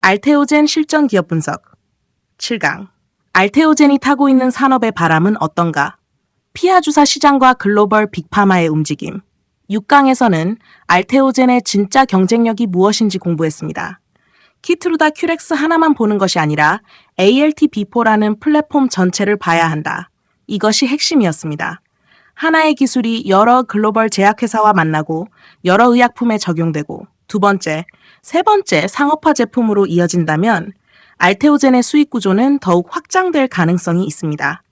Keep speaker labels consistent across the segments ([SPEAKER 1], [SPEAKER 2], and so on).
[SPEAKER 1] 알테오젠 실전 기업 분석 7강. 알테오젠이 타고 있는 산업의 바람은 어떤가? 피하 주사 시장과 글로벌 빅파마의 움직임. 6강에서는 알테오젠의 진짜 경쟁력이 무엇인지 공부했습니다. 키트루다 큐렉스 하나만 보는 것이 아니라 ALT-B4라는 플랫폼 전체를 봐야 한다. 이것이 핵심이었습니다. 하나의 기술이 여러 글로벌 제약회사와 만나고 여러 의약품에 적용되고 두 번째, 세 번째 상업화 제품으로 이어진다면 알테오젠의 수익 구조는 더욱 확장될 가능성이 있습니다.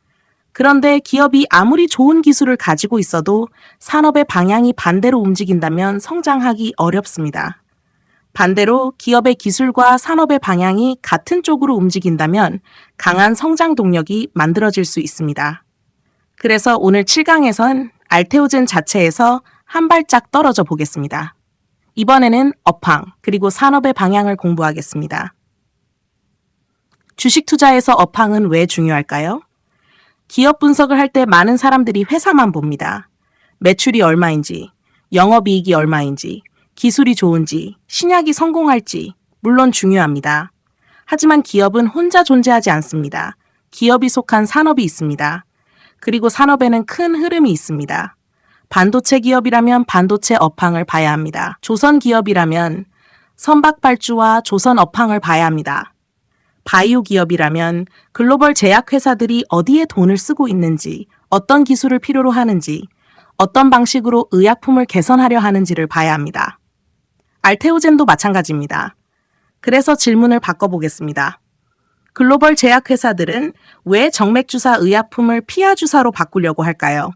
[SPEAKER 1] 그런데 기업이 아무리 좋은 기술을 가지고 있어도 산업의 방향이 반대로 움직인다면 성장하기 어렵습니다. 반대로 기업의 기술과 산업의 방향이 같은 쪽으로 움직인다면 강한 성장 동력이 만들어질 수 있습니다. 그래서 오늘 7강에선 알테오젠 자체에서 한 발짝 떨어져 보겠습니다. 이번에는 업황, 그리고 산업의 방향을 공부하겠습니다. 주식 투자에서 업황은 왜 중요할까요? 기업 분석을 할 때 많은 사람들이 회사만 봅니다. 매출이 얼마인지, 영업이익이 얼마인지, 기술이 좋은지, 신약이 성공할지, 물론 중요합니다. 하지만 기업은 혼자 존재하지 않습니다. 기업이 속한 산업이 있습니다. 그리고 산업에는 큰 흐름이 있습니다. 반도체 기업이라면 반도체 업황을 봐야 합니다. 조선 기업이라면 선박발주와 조선 업황을 봐야 합니다. 바이오 기업이라면 글로벌 제약회사들이 어디에 돈을 쓰고 있는지, 어떤 기술을 필요로 하는지, 어떤 방식으로 의약품을 개선하려 하는지를 봐야 합니다. 알테오젠도 마찬가지입니다. 그래서 질문을 바꿔보겠습니다. 글로벌 제약회사들은 왜 정맥주사 의약품을 피하 주사로 바꾸려고 할까요?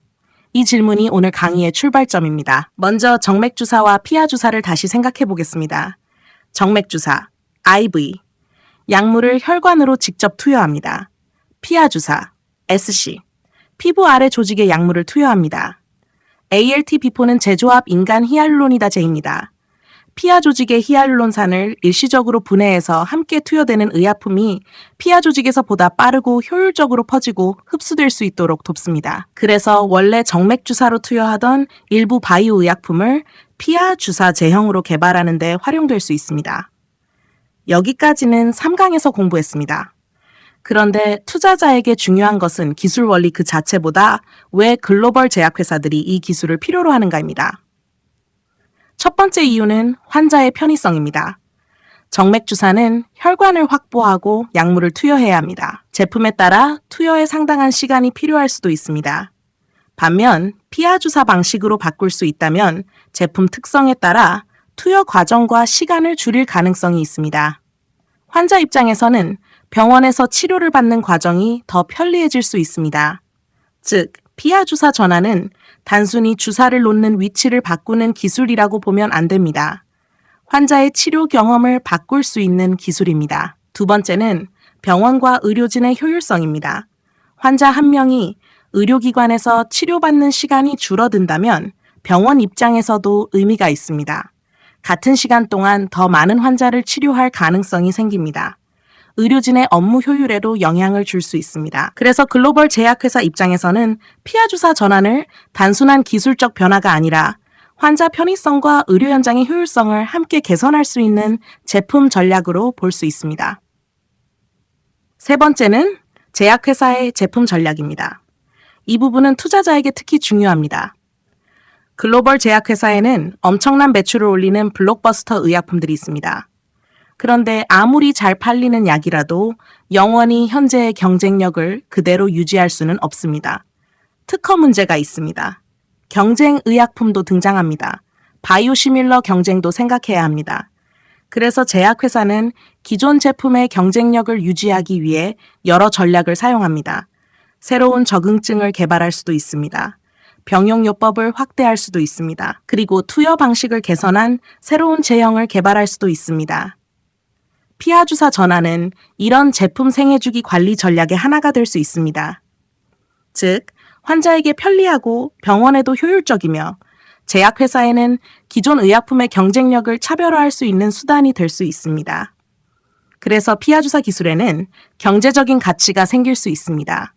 [SPEAKER 1] 이 질문이 오늘 강의의 출발점입니다. 먼저 정맥주사와 피하 주사를 다시 생각해 보겠습니다. 정맥주사, IV, 약물을 혈관으로 직접 투여합니다. 피하 주사, SC, 피부 아래 조직에 약물을 투여합니다. ALT-B4는 제조합 인간 히알루로니다제입니다. 피하 조직의 히알루론산을 일시적으로 분해해서 함께 투여되는 의약품이 피하 조직에서 보다 빠르고 효율적으로 퍼지고 흡수될 수 있도록 돕습니다. 그래서 원래 정맥주사로 투여하던 일부 바이오 의약품을 피하 주사 제형으로 개발하는 데 활용될 수 있습니다. 여기까지는 3강에서 공부했습니다. 그런데 투자자에게 중요한 것은 기술 원리 그 자체보다 왜 글로벌 제약회사들이 이 기술을 필요로 하는가입니다. 첫 번째 이유는 환자의 편의성입니다. 정맥주사는 혈관을 확보하고 약물을 투여해야 합니다. 제품에 따라 투여에 상당한 시간이 필요할 수도 있습니다. 반면 피하 주사 방식으로 바꿀 수 있다면 제품 특성에 따라 투여 과정과 시간을 줄일 가능성이 있습니다. 환자 입장에서는 병원에서 치료를 받는 과정이 더 편리해질 수 있습니다. 즉, 피하 주사 전환은 단순히 주사를 놓는 위치를 바꾸는 기술이라고 보면 안 됩니다. 환자의 치료 경험을 바꿀 수 있는 기술입니다. 두 번째는 병원과 의료진의 효율성입니다. 환자 한 명이 의료기관에서 치료받는 시간이 줄어든다면 병원 입장에서도 의미가 있습니다. 같은 시간 동안 더 많은 환자를 치료할 가능성이 생깁니다. 의료진의 업무 효율에도 영향을 줄 수 있습니다. 그래서 글로벌 제약회사 입장에서는 피하 주사 전환을 단순한 기술적 변화가 아니라 환자 편의성과 의료 현장의 효율성을 함께 개선할 수 있는 제품 전략으로 볼 수 있습니다. 세 번째는 제약회사의 제품 전략입니다. 이 부분은 투자자에게 특히 중요합니다. 글로벌 제약회사에는 엄청난 매출을 올리는 블록버스터 의약품들이 있습니다. 그런데 아무리 잘 팔리는 약이라도 영원히 현재의 경쟁력을 그대로 유지할 수는 없습니다. 특허 문제가 있습니다. 경쟁 의약품도 등장합니다. 바이오시밀러 경쟁도 생각해야 합니다. 그래서 제약회사는 기존 제품의 경쟁력을 유지하기 위해 여러 전략을 사용합니다. 새로운 적응증을 개발할 수도 있습니다. 병용요법을 확대할 수도 있습니다. 그리고 투여 방식을 개선한 새로운 제형을 개발할 수도 있습니다. 피하 주사 전환은 이런 제품 생애주기 관리 전략의 하나가 될 수 있습니다. 즉, 환자에게 편리하고 병원에도 효율적이며 제약회사에는 기존 의약품의 경쟁력을 차별화할 수 있는 수단이 될 수 있습니다. 그래서 피하 주사 기술에는 경제적인 가치가 생길 수 있습니다.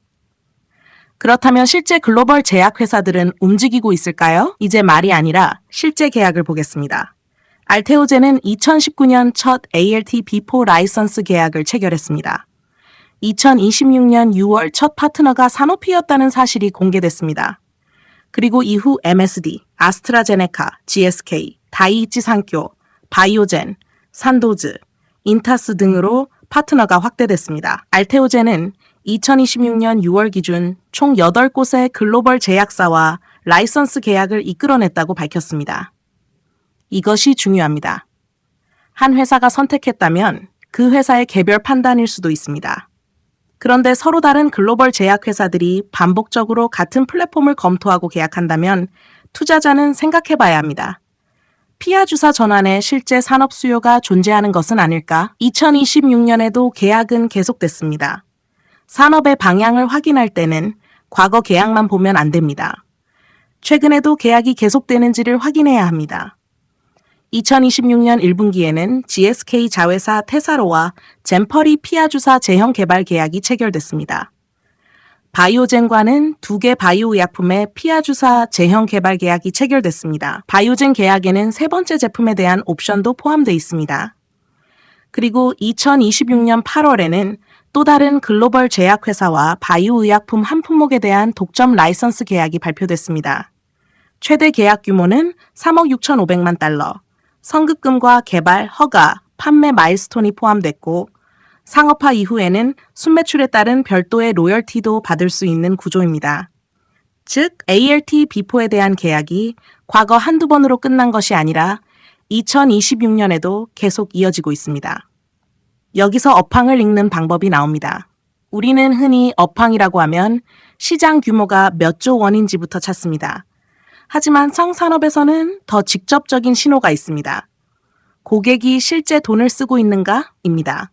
[SPEAKER 1] 그렇다면 실제 글로벌 제약회사들은 움직이고 있을까요? 이제 말이 아니라 실제 계약을 보겠습니다. 알테오젠은 2019년 첫 ALT B4 라이선스 계약을 체결했습니다. 2026년 6월 첫 파트너가 사노피였다는 사실이 공개됐습니다. 그리고 이후 MSD, 아스트라제네카, GSK, 다이이치 산교, 바이오젠, 산도즈, 인타스 등으로 파트너가 확대됐습니다. 알테오젠은 2026년 6월 기준 총 8곳의 글로벌 제약사와 라이선스 계약을 이끌어냈다고 밝혔습니다. 이것이 중요합니다. 한 회사가 선택했다면 그 회사의 개별 판단일 수도 있습니다. 그런데 서로 다른 글로벌 제약회사들이 반복적으로 같은 플랫폼을 검토하고 계약한다면 투자자는 생각해봐야 합니다. 피하 주사 전환에 실제 산업 수요가 존재하는 것은 아닐까? 2026년에도 계약은 계속됐습니다. 산업의 방향을 확인할 때는 과거 계약만 보면 안 됩니다. 최근에도 계약이 계속되는지를 확인해야 합니다. 2026년 1분기에는 GSK 자회사 테사로와 젠퍼리 피하 주사 제형 개발 계약이 체결됐습니다. 바이오젠과는 2개 바이오 의약품의 피하 주사 제형 개발 계약이 체결됐습니다. 바이오젠 계약에는 세 번째 제품에 대한 옵션도 포함되어 있습니다. 그리고 2026년 8월에는 또 다른 글로벌 제약회사와 바이오 의약품 한 품목에 대한 독점 라이선스 계약이 발표됐습니다. 최대 계약 규모는 3억 6,500만 달러, 선급금과 개발, 허가, 판매 마일스톤이 포함됐고 상업화 이후에는 순매출에 따른 별도의 로열티도 받을 수 있는 구조입니다. 즉, ALT B4에 대한 계약이 과거 한두 번으로 끝난 것이 아니라 2026년에도 계속 이어지고 있습니다. 여기서 업황을 읽는 방법이 나옵니다. 우리는 흔히 업황이라고 하면 시장 규모가 몇 조 원인지부터 찾습니다. 하지만 성산업에서는 더 직접적인 신호가 있습니다. 고객이 실제 돈을 쓰고 있는가? 입니다.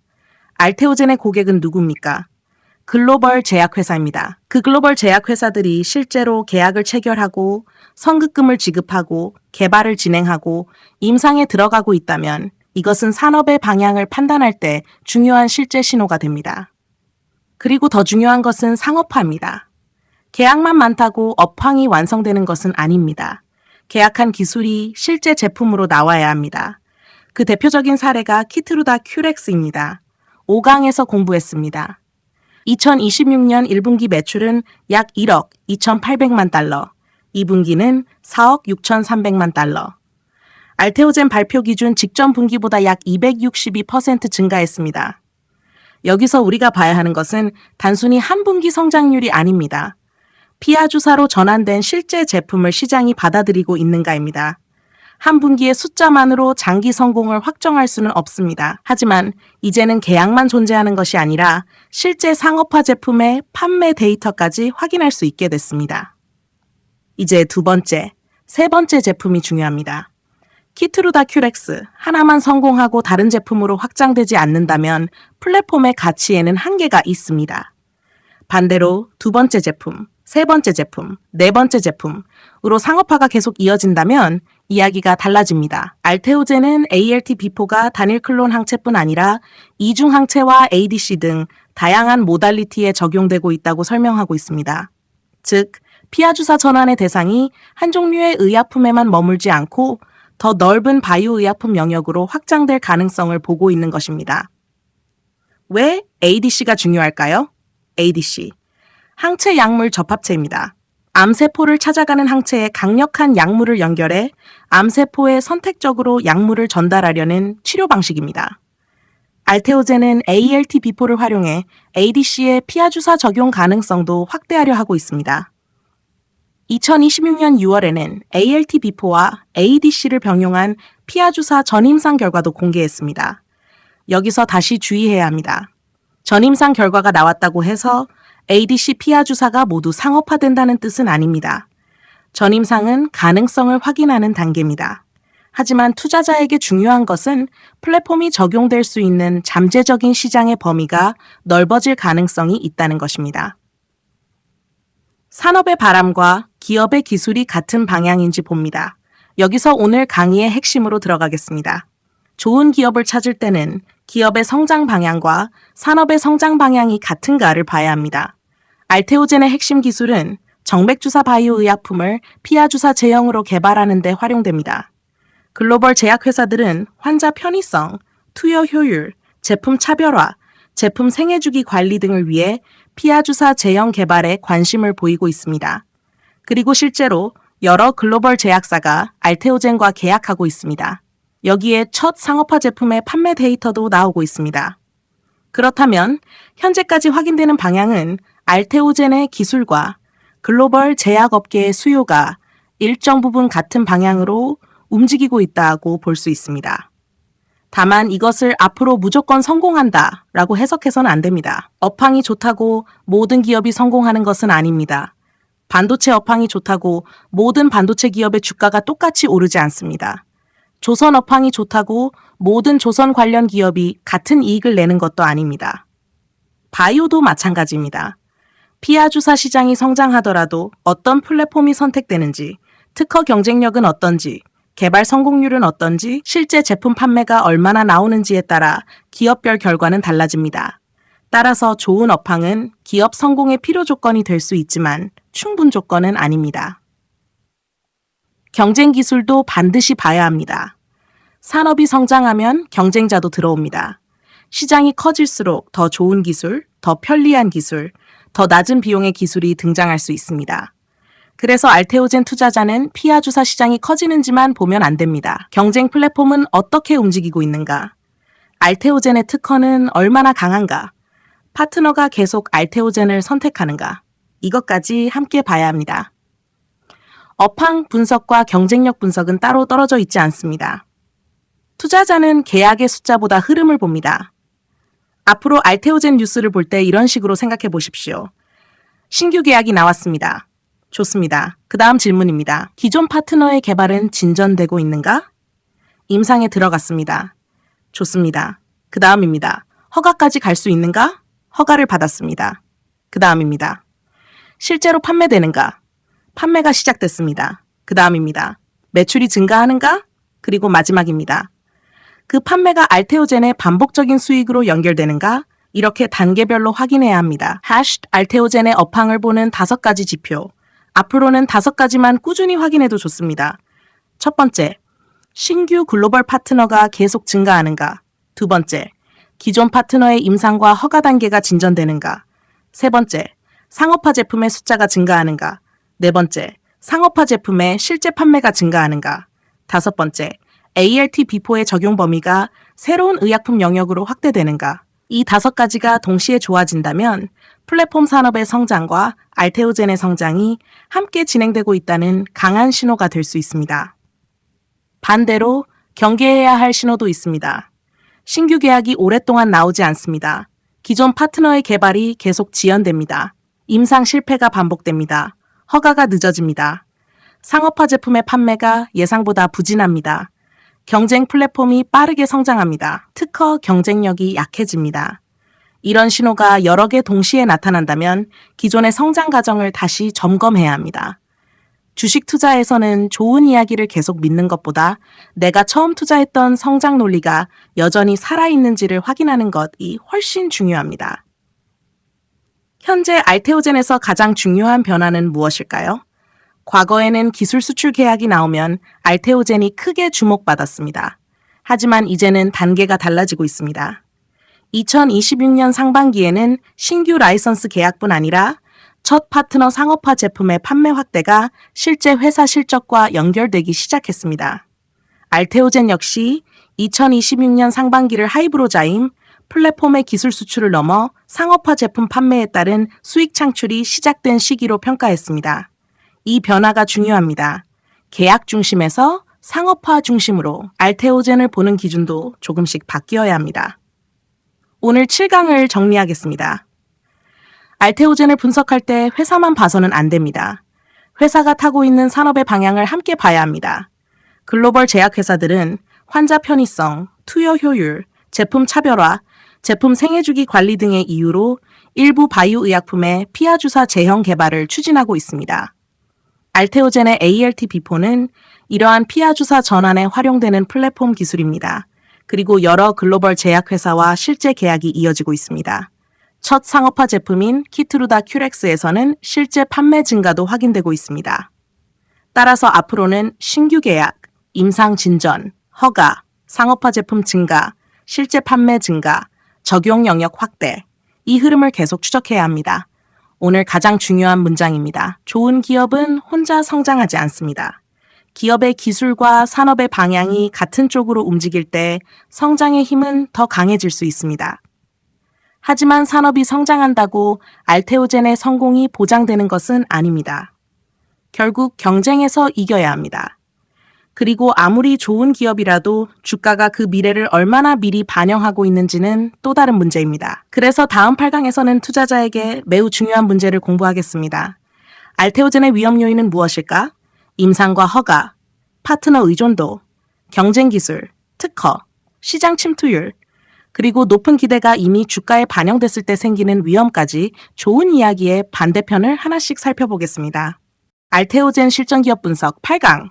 [SPEAKER 1] 알테오젠의 고객은 누굽니까? 글로벌 제약회사입니다. 그 글로벌 제약회사들이 실제로 계약을 체결하고 선급금을 지급하고 개발을 진행하고 임상에 들어가고 있다면 이것은 산업의 방향을 판단할 때 중요한 실제 신호가 됩니다. 그리고 더 중요한 것은 상업화입니다. 계약만 많다고 업황이 완성되는 것은 아닙니다. 계약한 기술이 실제 제품으로 나와야 합니다. 그 대표적인 사례가 키트루다 큐렉스입니다. 5강에서 공부했습니다. 2026년 1분기 매출은 약 1억 2,800만 달러, 2분기는 4억 6,300만 달러. 알테오젠 발표 기준 직전 분기보다 약 262% 증가했습니다. 여기서 우리가 봐야 하는 것은 단순히 한 분기 성장률이 아닙니다. 피하 주사로 전환된 실제 제품을 시장이 받아들이고 있는가입니다. 한 분기의 숫자만으로 장기 성공을 확정할 수는 없습니다. 하지만 이제는 계약만 존재하는 것이 아니라 실제 상업화 제품의 판매 데이터까지 확인할 수 있게 됐습니다. 이제 두 번째, 세 번째 제품이 중요합니다. 키트루다 큐렉스, 하나만 성공하고 다른 제품으로 확장되지 않는다면 플랫폼의 가치에는 한계가 있습니다. 반대로 두 번째 제품, 세 번째 제품, 네 번째 제품으로 상업화가 계속 이어진다면 이야기가 달라집니다. 알테오젠은 ALT B4가 단일 클론 항체뿐 아니라 이중 항체와 ADC 등 다양한 모달리티에 적용되고 있다고 설명하고 있습니다. 즉, 피하 주사 전환의 대상이 한 종류의 의약품에만 머물지 않고 더 넓은 바이오 의약품 영역으로 확장될 가능성을 보고 있는 것입니다. 왜 ADC가 중요할까요? ADC, 항체 약물 접합체입니다. 암세포를 찾아가는 항체에 강력한 약물을 연결해 암세포에 선택적으로 약물을 전달하려는 치료 방식입니다. 알테오젠은 ALT B4를 활용해 ADC의 피하 주사 적용 가능성도 확대하려 하고 있습니다. 2026년 6월에는 ALT B4와 ADC를 병용한 피하 주사 전임상 결과도 공개했습니다. 여기서 다시 주의해야 합니다. 전임상 결과가 나왔다고 해서 ADC 피하 주사가 모두 상업화된다는 뜻은 아닙니다. 전임상은 가능성을 확인하는 단계입니다. 하지만 투자자에게 중요한 것은 플랫폼이 적용될 수 있는 잠재적인 시장의 범위가 넓어질 가능성이 있다는 것입니다. 산업의 바람과 기업의 기술이 같은 방향인지 봅니다. 여기서 오늘 강의의 핵심으로 들어가겠습니다. 좋은 기업을 찾을 때는 기업의 성장 방향과 산업의 성장 방향이 같은가를 봐야 합니다. 알테오젠의 핵심 기술은 정맥주사 바이오 의약품을 피하 주사 제형으로 개발하는 데 활용됩니다. 글로벌 제약회사들은 환자 편의성, 투여 효율, 제품 차별화, 제품 생애주기 관리 등을 위해 피하주사 제형 개발에 관심을 보이고 있습니다. 그리고 실제로 여러 글로벌 제약사가 알테오젠과 계약하고 있습니다. 여기에 첫 상업화 제품의 판매 데이터도 나오고 있습니다. 그렇다면 현재까지 확인되는 방향은 알테오젠의 기술과 글로벌 제약업계의 수요가 일정 부분 같은 방향으로 움직이고 있다고 볼 수 있습니다. 다만 이것을 앞으로 무조건 성공한다 라고 해석해서는 안 됩니다. 업황이 좋다고 모든 기업이 성공하는 것은 아닙니다. 반도체 업황이 좋다고 모든 반도체 기업의 주가가 똑같이 오르지 않습니다. 조선 업황이 좋다고 모든 조선 관련 기업이 같은 이익을 내는 것도 아닙니다. 바이오도 마찬가지입니다. 피하주사 시장이 성장하더라도 어떤 플랫폼이 선택되는지, 특허 경쟁력은 어떤지, 개발 성공률은 어떤지, 실제 제품 판매가 얼마나 나오는지에 따라 기업별 결과는 달라집니다. 따라서 좋은 업황은 기업 성공의 필요 조건이 될 수 있지만 충분 조건은 아닙니다. 경쟁 기술도 반드시 봐야 합니다. 산업이 성장하면 경쟁자도 들어옵니다. 시장이 커질수록 더 좋은 기술, 더 편리한 기술, 더 낮은 비용의 기술이 등장할 수 있습니다. 그래서 알테오젠 투자자는 피하주사 시장이 커지는지만 보면 안 됩니다. 경쟁 플랫폼은 어떻게 움직이고 있는가? 알테오젠의 특허는 얼마나 강한가? 파트너가 계속 알테오젠을 선택하는가? 이것까지 함께 봐야 합니다. 업황 분석과 경쟁력 분석은 따로 떨어져 있지 않습니다. 투자자는 계약의 숫자보다 흐름을 봅니다. 앞으로 알테오젠 뉴스를 볼 때 이런 식으로 생각해 보십시오. 신규 계약이 나왔습니다. 좋습니다. 그 다음 질문입니다. 기존 파트너의 개발은 진전되고 있는가? 임상에 들어갔습니다. 좋습니다. 그 다음입니다. 허가까지 갈 수 있는가? 허가를 받았습니다. 그 다음입니다. 실제로 판매되는가? 판매가 시작됐습니다. 그 다음입니다. 매출이 증가하는가? 그리고 마지막입니다. 그 판매가 알테오젠의 반복적인 수익으로 연결되는가? 이렇게 단계별로 확인해야 합니다. 알테오젠의 업황을 보는 5가지 지표. 앞으로는 5가지만 꾸준히 확인해도 좋습니다. 첫 번째, 신규 글로벌 파트너가 계속 증가하는가? 두 번째, 기존 파트너의 임상과 허가 단계가 진전되는가? 세 번째, 상업화 제품의 숫자가 증가하는가? 네 번째, 상업화 제품의 실제 판매가 증가하는가? 다섯 번째, ALT 비포의 적용 범위가 새로운 의약품 영역으로 확대되는가? 이 5가지가 동시에 좋아진다면 플랫폼 산업의 성장과 알테오젠의 성장이 함께 진행되고 있다는 강한 신호가 될 수 있습니다. 반대로 경계해야 할 신호도 있습니다. 신규 계약이 오랫동안 나오지 않습니다. 기존 파트너의 개발이 계속 지연됩니다. 임상 실패가 반복됩니다. 허가가 늦어집니다. 상업화 제품의 판매가 예상보다 부진합니다. 경쟁 플랫폼이 빠르게 성장합니다. 특허 경쟁력이 약해집니다. 이런 신호가 여러 개 동시에 나타난다면 기존의 성장 과정을 다시 점검해야 합니다. 주식 투자에서는 좋은 이야기를 계속 믿는 것보다 내가 처음 투자했던 성장 논리가 여전히 살아있는지를 확인하는 것이 훨씬 중요합니다. 현재 알테오젠에서 가장 중요한 변화는 무엇일까요? 과거에는 기술 수출 계약이 나오면 알테오젠이 크게 주목받았습니다. 하지만 이제는 단계가 달라지고 있습니다. 2026년 상반기에는 신규 라이선스 계약뿐 아니라 첫 파트너 상업화 제품의 판매 확대가 실제 회사 실적과 연결되기 시작했습니다. 알테오젠 역시 2026년 상반기를 하이브로자임, 플랫폼의 기술 수출을 넘어 상업화 제품 판매에 따른 수익 창출이 시작된 시기로 평가했습니다. 이 변화가 중요합니다. 계약 중심에서 상업화 중심으로 알테오젠을 보는 기준도 조금씩 바뀌어야 합니다. 오늘 7강을 정리하겠습니다. 알테오젠을 분석할 때 회사만 봐서는 안 됩니다. 회사가 타고 있는 산업의 방향을 함께 봐야 합니다. 글로벌 제약회사들은 환자 편의성, 투여 효율, 제품 차별화, 제품 생애주기 관리 등의 이유로 일부 바이오 의약품의 피하주사 제형 개발을 추진하고 있습니다. 알테오젠의 ALT 비포는 이러한 피하주사 전환에 활용되는 플랫폼 기술입니다. 그리고 여러 글로벌 제약회사와 실제 계약이 이어지고 있습니다. 첫 상업화 제품인 키트루다 큐렉스에서는 실제 판매 증가도 확인되고 있습니다. 따라서 앞으로는 신규 계약, 임상 진전, 허가, 상업화 제품 증가, 실제 판매 증가, 적용 영역 확대. 이 흐름을 계속 추적해야 합니다. 오늘 가장 중요한 문장입니다. 좋은 기업은 혼자 성장하지 않습니다. 기업의 기술과 산업의 방향이 같은 쪽으로 움직일 때 성장의 힘은 더 강해질 수 있습니다. 하지만 산업이 성장한다고 알테오젠의 성공이 보장되는 것은 아닙니다. 결국 경쟁에서 이겨야 합니다. 그리고 아무리 좋은 기업이라도 주가가 그 미래를 얼마나 미리 반영하고 있는지는 또 다른 문제입니다. 그래서 다음 8강에서는 투자자에게 매우 중요한 문제를 공부하겠습니다. 알테오젠의 위험 요인은 무엇일까? 임상과 허가, 파트너 의존도, 경쟁 기술, 특허, 시장 침투율, 그리고 높은 기대가 이미 주가에 반영됐을 때 생기는 위험까지 좋은 이야기의 반대편을 하나씩 살펴보겠습니다. 알테오젠 실전기업 분석 8강.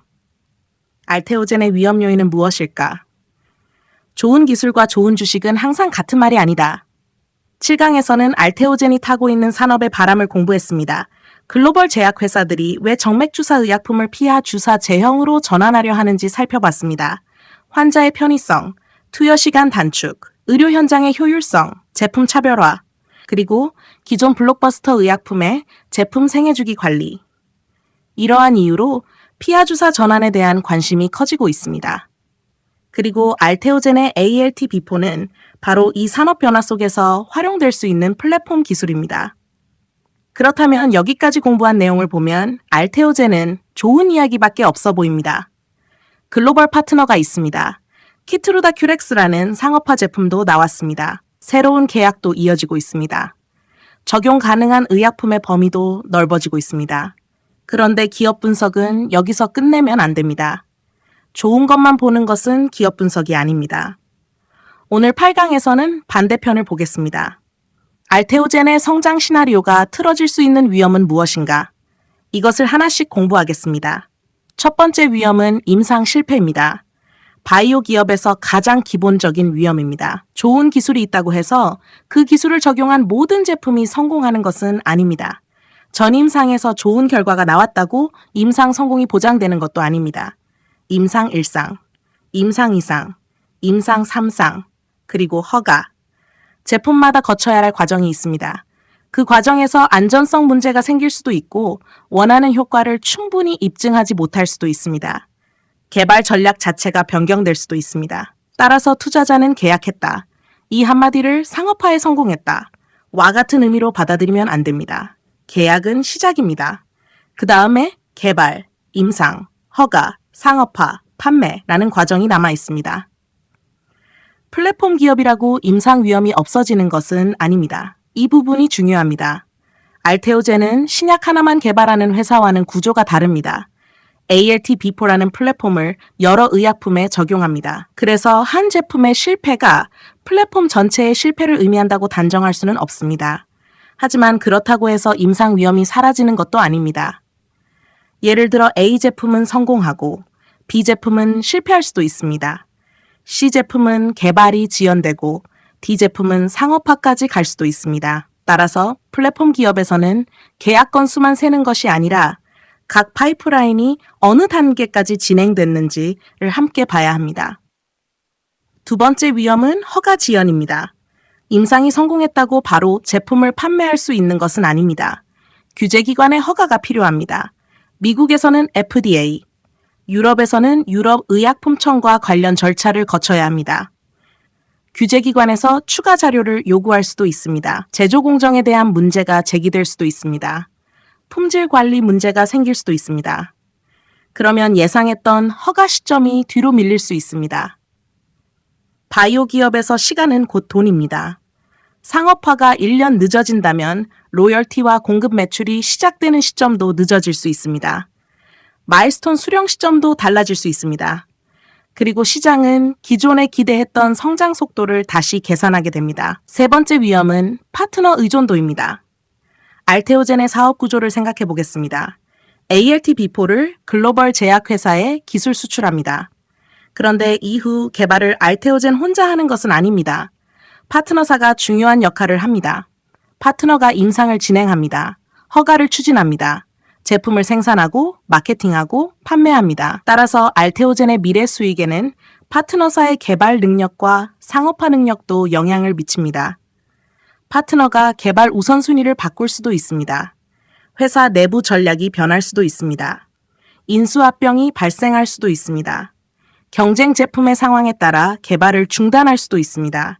[SPEAKER 1] 알테오젠의 위험 요인은 무엇일까? 좋은 기술과 좋은 주식은 항상 같은 말이 아니다. 7강에서는 알테오젠이 타고 있는 산업의 바람을 공부했습니다. 글로벌 제약회사들이 왜 정맥주사 의약품을 피하 주사 제형으로 전환하려 하는지 살펴봤습니다. 환자의 편의성, 투여 시간 단축, 의료 현장의 효율성, 제품 차별화, 그리고 기존 블록버스터 의약품의 제품 생애주기 관리. 이러한 이유로 피하 주사 전환에 대한 관심이 커지고 있습니다. 그리고 알테오젠의 ALT 비포는 바로 이 산업 변화 속에서 활용될 수 있는 플랫폼 기술입니다. 그렇다면 여기까지 공부한 내용을 보면 알테오젠은 좋은 이야기밖에 없어 보입니다. 글로벌 파트너가 있습니다. 키트루다 큐렉스라는 상업화 제품도 나왔습니다. 새로운 계약도 이어지고 있습니다. 적용 가능한 의약품의 범위도 넓어지고 있습니다. 그런데 기업 분석은 여기서 끝내면 안 됩니다. 좋은 것만 보는 것은 기업 분석이 아닙니다. 오늘 8강에서는 반대편을 보겠습니다. 알테오젠의 성장 시나리오가 틀어질 수 있는 위험은 무엇인가? 이것을 하나씩 공부하겠습니다. 첫 번째 위험은 임상 실패입니다. 바이오 기업에서 가장 기본적인 위험입니다. 좋은 기술이 있다고 해서 그 기술을 적용한 모든 제품이 성공하는 것은 아닙니다. 전임상에서 좋은 결과가 나왔다고 임상 성공이 보장되는 것도 아닙니다. 임상 1상, 임상 2상, 임상 3상, 그리고 허가. 제품마다 거쳐야 할 과정이 있습니다. 그 과정에서 안전성 문제가 생길 수도 있고 원하는 효과를 충분히 입증하지 못할 수도 있습니다. 개발 전략 자체가 변경될 수도 있습니다. 따라서 투자자는 계약했다. 이 한마디를 상업화에 성공했다. 와 같은 의미로 받아들이면 안 됩니다. 계약은 시작입니다. 그 다음에 개발, 임상, 허가, 상업화, 판매라는 과정이 남아 있습니다. 플랫폼 기업이라고 임상 위험이 없어지는 것은 아닙니다. 이 부분이 중요합니다. 알테오젠은 신약 하나만 개발하는 회사와는 구조가 다릅니다. ALT B4라는 플랫폼을 여러 의약품에 적용합니다. 그래서 한 제품의 실패가 플랫폼 전체의 실패를 의미한다고 단정할 수는 없습니다. 하지만 그렇다고 해서 임상 위험이 사라지는 것도 아닙니다. 예를 들어 A 제품은 성공하고 B 제품은 실패할 수도 있습니다. C 제품은 개발이 지연되고 D 제품은 상업화까지 갈 수도 있습니다. 따라서 플랫폼 기업에서는 계약 건수만 세는 것이 아니라 각 파이프라인이 어느 단계까지 진행됐는지를 함께 봐야 합니다. 두 번째 위험은 허가 지연입니다. 임상이 성공했다고 바로 제품을 판매할 수 있는 것은 아닙니다. 규제기관의 허가가 필요합니다. 미국에서는 FDA, 유럽에서는 유럽의약품청과 관련 절차를 거쳐야 합니다. 규제기관에서 추가 자료를 요구할 수도 있습니다. 제조 공정에 대한 문제가 제기될 수도 있습니다. 품질 관리 문제가 생길 수도 있습니다. 그러면 예상했던 허가 시점이 뒤로 밀릴 수 있습니다. 바이오 기업에서 시간은 곧 돈입니다. 상업화가 1년 늦어진다면 로열티와 공급 매출이 시작되는 시점도 늦어질 수 있습니다. 마일스톤 수령 시점도 달라질 수 있습니다. 그리고 시장은 기존에 기대했던 성장 속도를 다시 계산하게 됩니다. 세 번째 위험은 파트너 의존도입니다. 알테오젠의 사업 구조를 생각해 보겠습니다. ALT B4를 글로벌 제약회사에 기술 수출합니다. 그런데 이후 개발을 알테오젠 혼자 하는 것은 아닙니다. 파트너사가 중요한 역할을 합니다. 파트너가 임상을 진행합니다. 허가를 추진합니다. 제품을 생산하고 마케팅하고 판매합니다. 따라서 알테오젠의 미래 수익에는 파트너사의 개발 능력과 상업화 능력도 영향을 미칩니다. 파트너가 개발 우선순위를 바꿀 수도 있습니다. 회사 내부 전략이 변할 수도 있습니다. 인수합병이 발생할 수도 있습니다. 경쟁 제품의 상황에 따라 개발을 중단할 수도 있습니다.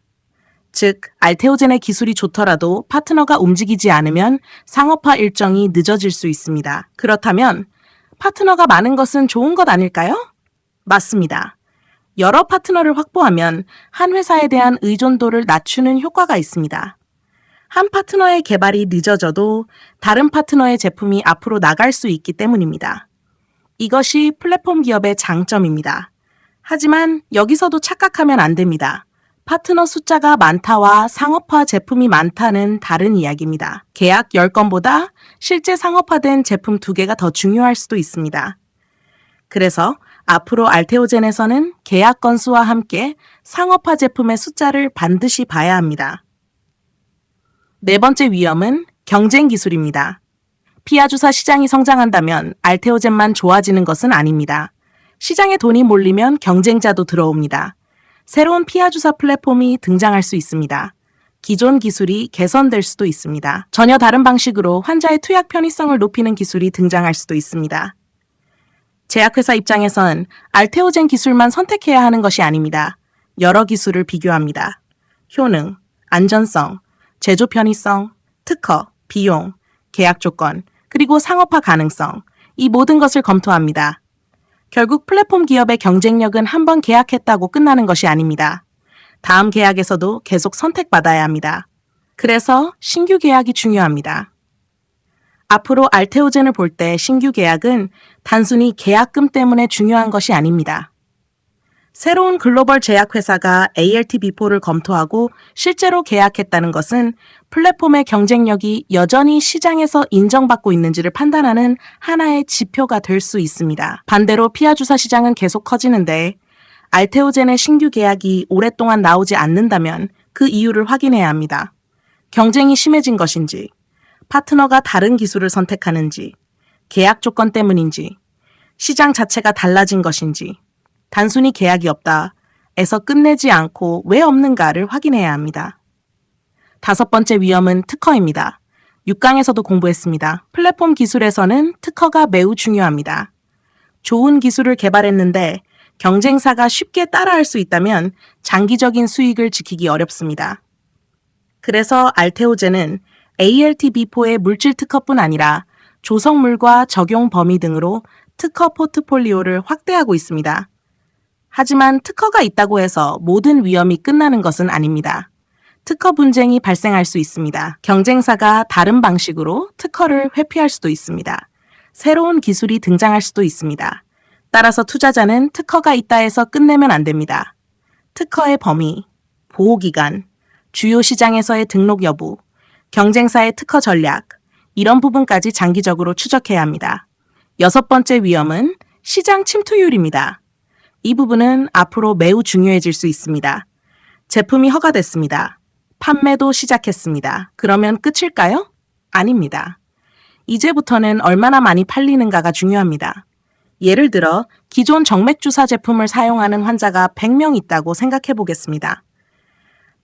[SPEAKER 1] 즉, 알테오젠의 기술이 좋더라도 파트너가 움직이지 않으면 상업화 일정이 늦어질 수 있습니다. 그렇다면 파트너가 많은 것은 좋은 것 아닐까요? 맞습니다. 여러 파트너를 확보하면 한 회사에 대한 의존도를 낮추는 효과가 있습니다. 한 파트너의 개발이 늦어져도 다른 파트너의 제품이 앞으로 나갈 수 있기 때문입니다. 이것이 플랫폼 기업의 장점입니다. 하지만 여기서도 착각하면 안 됩니다. 파트너 숫자가 많다와 상업화 제품이 많다는 다른 이야기입니다. 계약 10건보다 실제 상업화된 제품 2개가 더 중요할 수도 있습니다. 그래서 앞으로 알테오젠에서는 계약 건수와 함께 상업화 제품의 숫자를 반드시 봐야 합니다. 네 번째 위험은 경쟁 기술입니다. 피하주사 시장이 성장한다면 알테오젠만 좋아지는 것은 아닙니다. 시장에 돈이 몰리면 경쟁자도 들어옵니다. 새로운 피하주사 플랫폼이 등장할 수 있습니다. 기존 기술이 개선될 수도 있습니다. 전혀 다른 방식으로 환자의 투약 편의성을 높이는 기술이 등장할 수도 있습니다. 제약회사 입장에선 알테오젠 기술만 선택해야 하는 것이 아닙니다. 여러 기술을 비교합니다. 효능, 안전성, 제조 편의성, 특허, 비용, 계약 조건, 그리고 상업화 가능성, 이 모든 것을 검토합니다. 결국 플랫폼 기업의 경쟁력은 한번 계약했다고 끝나는 것이 아닙니다. 다음 계약에서도 계속 선택받아야 합니다. 그래서 신규 계약이 중요합니다. 앞으로 알테오젠을 볼 때 신규 계약은 단순히 계약금 때문에 중요한 것이 아닙니다. 새로운 글로벌 제약회사가 ALT-B4를 검토하고 실제로 계약했다는 것은 플랫폼의 경쟁력이 여전히 시장에서 인정받고 있는지를 판단하는 하나의 지표가 될 수 있습니다. 반대로 피하주사 시장은 계속 커지는데 알테오젠의 신규 계약이 오랫동안 나오지 않는다면 그 이유를 확인해야 합니다. 경쟁이 심해진 것인지, 파트너가 다른 기술을 선택하는지, 계약 조건 때문인지, 시장 자체가 달라진 것인지, 단순히 계약이 없다에서 끝내지 않고 왜 없는가를 확인해야 합니다. 다섯 번째 위험은 특허입니다. 6강에서도 공부했습니다. 플랫폼 기술에서는 특허가 매우 중요합니다. 좋은 기술을 개발했는데 경쟁사가 쉽게 따라할 수 있다면 장기적인 수익을 지키기 어렵습니다. 그래서 알테오젠은 ALT-B4의 물질 특허뿐 아니라 조성물과 적용 범위 등으로 특허 포트폴리오를 확대하고 있습니다. 하지만 특허가 있다고 해서 모든 위험이 끝나는 것은 아닙니다. 특허 분쟁이 발생할 수 있습니다. 경쟁사가 다른 방식으로 특허를 회피할 수도 있습니다. 새로운 기술이 등장할 수도 있습니다. 따라서 투자자는 특허가 있다 해서 끝내면 안 됩니다. 특허의 범위, 보호기간, 주요 시장에서의 등록 여부, 경쟁사의 특허 전략, 이런 부분까지 장기적으로 추적해야 합니다. 여섯 번째 위험은 시장 침투율입니다. 이 부분은 앞으로 매우 중요해질 수 있습니다. 제품이 허가됐습니다. 판매도 시작했습니다. 그러면 끝일까요? 아닙니다. 이제부터는 얼마나 많이 팔리는가가 중요합니다. 예를 들어 기존 정맥주사 제품을 사용하는 환자가 100명 있다고 생각해 보겠습니다.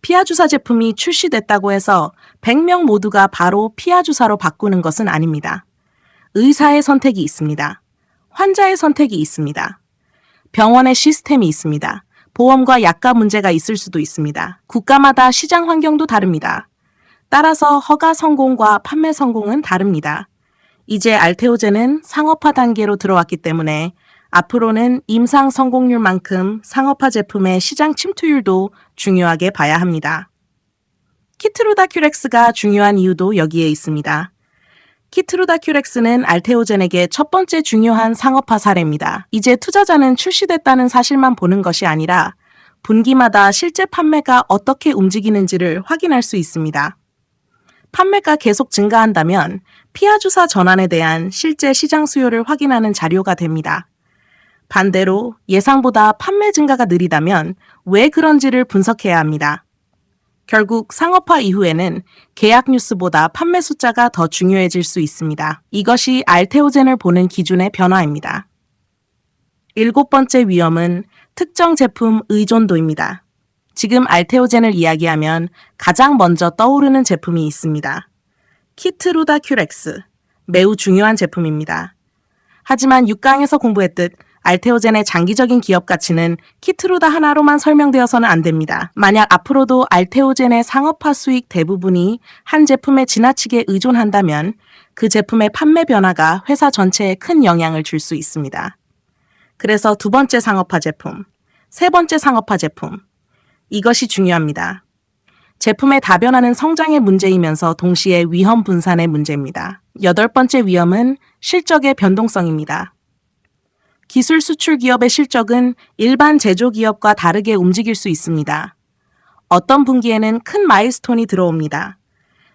[SPEAKER 1] 피하주사 제품이 출시됐다고 해서 100명 모두가 바로 피하주사로 바꾸는 것은 아닙니다. 의사의 선택이 있습니다. 환자의 선택이 있습니다. 병원의 시스템이 있습니다. 보험과 약가 문제가 있을 수도 있습니다. 국가마다 시장 환경도 다릅니다. 따라서 허가 성공과 판매 성공은 다릅니다. 이제 알테오젠은 상업화 단계로 들어왔기 때문에 앞으로는 임상 성공률만큼 상업화 제품의 시장 침투율도 중요하게 봐야 합니다. 키트루다 큐렉스가 중요한 이유도 여기에 있습니다. 키트루다 큐렉스는 알테오젠에게 첫 번째 중요한 상업화 사례입니다. 이제 투자자는 출시됐다는 사실만 보는 것이 아니라 분기마다 실제 판매가 어떻게 움직이는지를 확인할 수 있습니다. 판매가 계속 증가한다면 피하주사 전환에 대한 실제 시장 수요를 확인하는 자료가 됩니다. 반대로 예상보다 판매 증가가 느리다면 왜 그런지를 분석해야 합니다. 결국 상업화 이후에는 계약 뉴스보다 판매 숫자가 더 중요해질 수 있습니다. 이것이 알테오젠을 보는 기준의 변화입니다. 7번째 위험은 특정 제품 의존도입니다. 지금 알테오젠을 이야기하면 가장 먼저 떠오르는 제품이 있습니다. 키트루다 큐렉스, 매우 중요한 제품입니다. 하지만 6강에서 공부했듯 알테오젠의 장기적인 기업 가치는 키트루다 하나로만 설명되어서는 안 됩니다. 만약 앞으로도 알테오젠의 상업화 수익 대부분이 한 제품에 지나치게 의존한다면 그 제품의 판매 변화가 회사 전체에 큰 영향을 줄 수 있습니다. 그래서 두 번째 상업화 제품, 세 번째 상업화 제품, 이것이 중요합니다. 제품의 다변화는 성장의 문제이면서 동시에 위험 분산의 문제입니다. 8번째 위험은 실적의 변동성입니다. 기술 수출 기업의 실적은 일반 제조 기업과 다르게 움직일 수 있습니다. 어떤 분기에는 큰 마일스톤이 들어옵니다.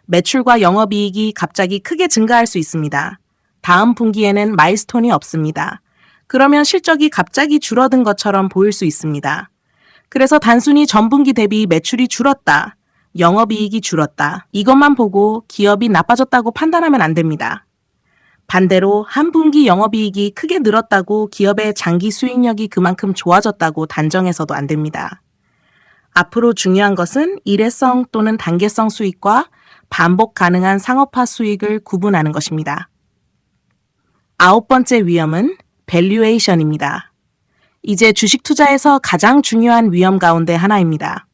[SPEAKER 1] 매출과 영업이익이 갑자기 크게 증가할 수 있습니다. 다음 분기에는 마일스톤이 없습니다. 그러면 실적이 갑자기 줄어든 것처럼 보일 수 있습니다. 그래서 단순히 전분기 대비 매출이 줄었다, 영업이익이 줄었다, 이것만 보고 기업이 나빠졌다고 판단하면 안 됩니다. 반대로 한 분기 영업이익이 크게 늘었다고 기업의 장기 수익력이 그만큼 좋아졌다고 단정해서도 안 됩니다. 앞으로 중요한 것은 일회성 또는 단계성 수익과 반복 가능한 상업화 수익을 구분하는 것입니다. 9번째 위험은 밸류에이션입니다. 이제 주식 투자에서 가장 중요한 위험 가운데 하나입니다.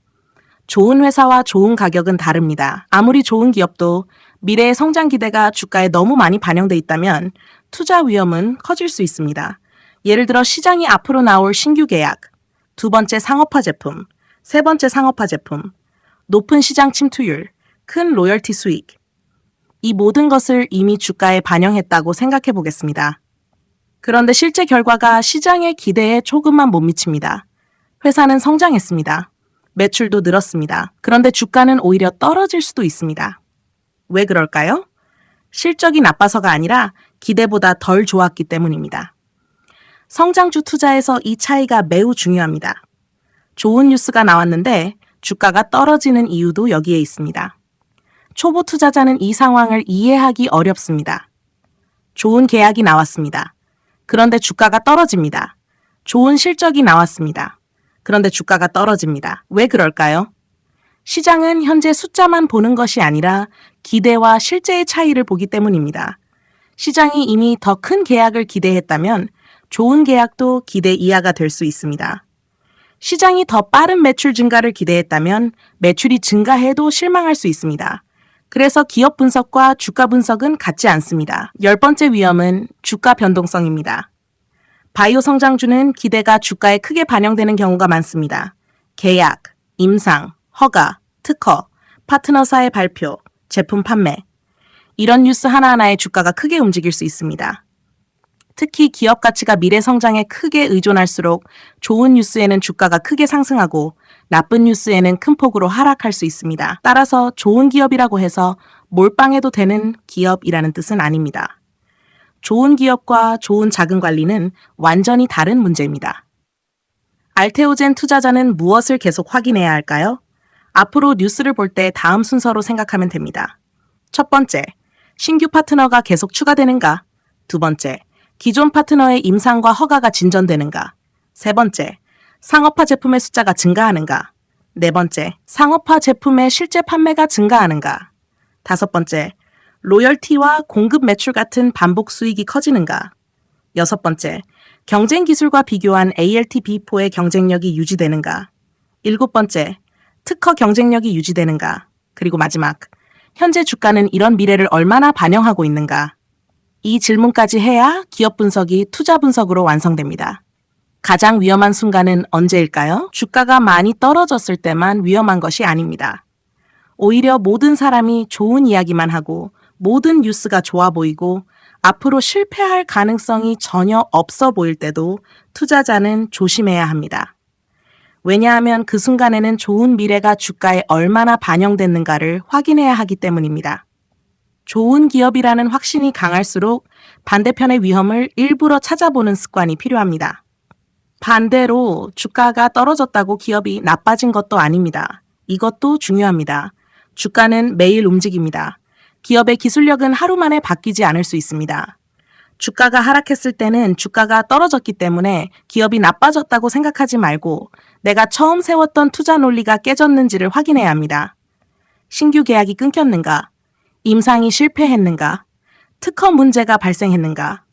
[SPEAKER 1] 좋은 회사와 좋은 가격은 다릅니다. 아무리 좋은 기업도 미래의 성장 기대가 주가에 너무 많이 반영돼 있다면 투자 위험은 커질 수 있습니다. 예를 들어 시장이 앞으로 나올 신규 계약, 두 번째 상업화 제품, 세 번째 상업화 제품, 높은 시장 침투율, 큰 로열티 수익. 이 모든 것을 이미 주가에 반영했다고 생각해 보겠습니다. 그런데 실제 결과가 시장의 기대에 조금만 못 미칩니다. 회사는 성장했습니다. 매출도 늘었습니다. 그런데 주가는 오히려 떨어질 수도 있습니다. 왜 그럴까요? 실적이 나빠서가 아니라 기대보다 덜 좋았기 때문입니다. 성장주 투자에서 이 차이가 매우 중요합니다. 좋은 뉴스가 나왔는데 주가가 떨어지는 이유도 여기에 있습니다. 초보 투자자는 이 상황을 이해하기 어렵습니다. 좋은 계약이 나왔습니다. 그런데 주가가 떨어집니다. 좋은 실적이 나왔습니다. 그런데 주가가 떨어집니다. 왜 그럴까요? 시장은 현재 숫자만 보는 것이 아니라 기대와 실제의 차이를 보기 때문입니다. 시장이 이미 더 큰 계약을 기대했다면 좋은 계약도 기대 이하가 될 수 있습니다. 시장이 더 빠른 매출 증가를 기대했다면 매출이 증가해도 실망할 수 있습니다. 그래서 기업 분석과 주가 분석은 같지 않습니다. 10번째 위험은 주가 변동성입니다. 바이오 성장주는 기대가 주가에 크게 반영되는 경우가 많습니다. 계약, 임상, 허가, 특허, 파트너사의 발표, 제품 판매. 이런 뉴스 하나하나에 주가가 크게 움직일 수 있습니다. 특히 기업 가치가 미래 성장에 크게 의존할수록 좋은 뉴스에는 주가가 크게 상승하고 나쁜 뉴스에는 큰 폭으로 하락할 수 있습니다. 따라서 좋은 기업이라고 해서 몰빵해도 되는 기업이라는 뜻은 아닙니다. 좋은 기업과 좋은 자금 관리는 완전히 다른 문제입니다. 알테오젠 투자자는 무엇을 계속 확인해야 할까요? 앞으로 뉴스를 볼 때 다음 순서로 생각하면 됩니다. 첫 번째, 신규 파트너가 계속 추가되는가? 두 번째, 기존 파트너의 임상과 허가가 진전되는가? 세 번째, 상업화 제품의 숫자가 증가하는가? 네 번째, 상업화 제품의 실제 판매가 증가하는가? 다섯 번째, 로열티와 공급 매출 같은 반복 수익이 커지는가? 여섯 번째, 경쟁 기술과 비교한 ALT-B4의 경쟁력이 유지되는가? 일곱 번째, 특허 경쟁력이 유지되는가? 그리고 마지막, 현재 주가는 이런 미래를 얼마나 반영하고 있는가? 이 질문까지 해야 기업 분석이 투자 분석으로 완성됩니다. 가장 위험한 순간은 언제일까요? 주가가 많이 떨어졌을 때만 위험한 것이 아닙니다. 오히려 모든 사람이 좋은 이야기만 하고 모든 뉴스가 좋아 보이고 앞으로 실패할 가능성이 전혀 없어 보일 때도 투자자는 조심해야 합니다. 왜냐하면 그 순간에는 좋은 미래가 주가에 얼마나 반영됐는가를 확인해야 하기 때문입니다. 좋은 기업이라는 확신이 강할수록 반대편의 위험을 일부러 찾아보는 습관이 필요합니다. 반대로 주가가 떨어졌다고 기업이 나빠진 것도 아닙니다. 이것도 중요합니다. 주가는 매일 움직입니다. 기업의 기술력은 하루 만에 바뀌지 않을 수 있습니다. 주가가 하락했을 때는 주가가 떨어졌기 때문에 기업이 나빠졌다고 생각하지 말고 내가 처음 세웠던 투자 논리가 깨졌는지를 확인해야 합니다. 신규 계약이 끊겼는가? 임상이 실패했는가? 특허 문제가 발생했는가?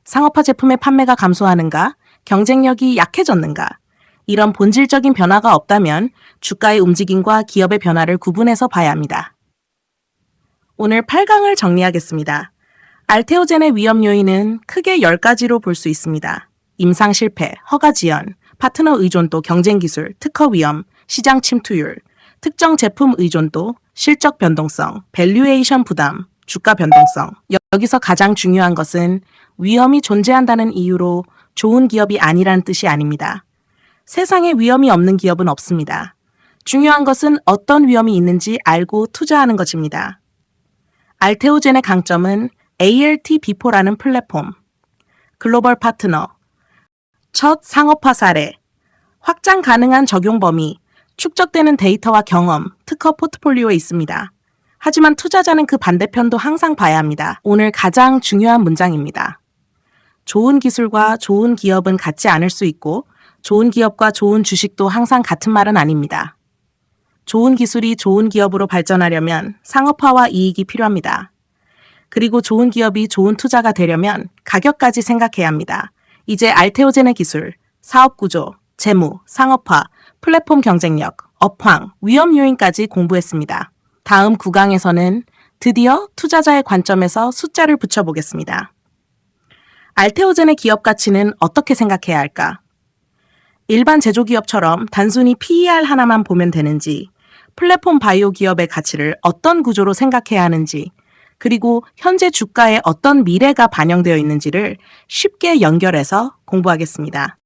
[SPEAKER 1] 상업화 제품의 판매가 감소하는가? 경쟁력이 약해졌는가? 이런 본질적인 변화가 없다면 주가의 움직임과 기업의 변화를 구분해서 봐야 합니다. 오늘 8강을 정리하겠습니다. 알테오젠의 위험 요인은 크게 10가지로 볼 수 있습니다. 임상 실패, 허가 지연, 파트너 의존도, 경쟁 기술, 특허 위험, 시장 침투율, 특정 제품 의존도, 실적 변동성, 밸류에이션 부담, 주가 변동성. 여기서 가장 중요한 것은 위험이 존재한다는 이유로 좋은 기업이 아니라는 뜻이 아닙니다. 세상에 위험이 없는 기업은 없습니다. 중요한 것은 어떤 위험이 있는지 알고 투자하는 것입니다. 알테오젠의 강점은 ALT-B4라는 플랫폼, 글로벌 파트너, 첫 상업화 사례, 확장 가능한 적용 범위, 축적되는 데이터와 경험, 특허 포트폴리오에 있습니다. 하지만 투자자는 그 반대편도 항상 봐야 합니다. 오늘 가장 중요한 문장입니다. 좋은 기술과 좋은 기업은 같지 않을 수 있고 좋은 기업과 좋은 주식도 항상 같은 말은 아닙니다. 좋은 기술이 좋은 기업으로 발전하려면 상업화와 이익이 필요합니다. 그리고 좋은 기업이 좋은 투자가 되려면 가격까지 생각해야 합니다. 이제 알테오젠의 기술, 사업 구조, 재무, 상업화, 플랫폼 경쟁력, 업황, 위험 요인까지 공부했습니다. 다음 9강에서는 드디어 투자자의 관점에서 숫자를 붙여보겠습니다. 알테오젠의 기업 가치는 어떻게 생각해야 할까? 일반 제조기업처럼 단순히 PER 하나만 보면 되는지, 플랫폼 바이오 기업의 가치를 어떤 구조로 생각해야 하는지, 그리고 현재 주가에 어떤 미래가 반영되어 있는지를 쉽게 연결해서 공부하겠습니다.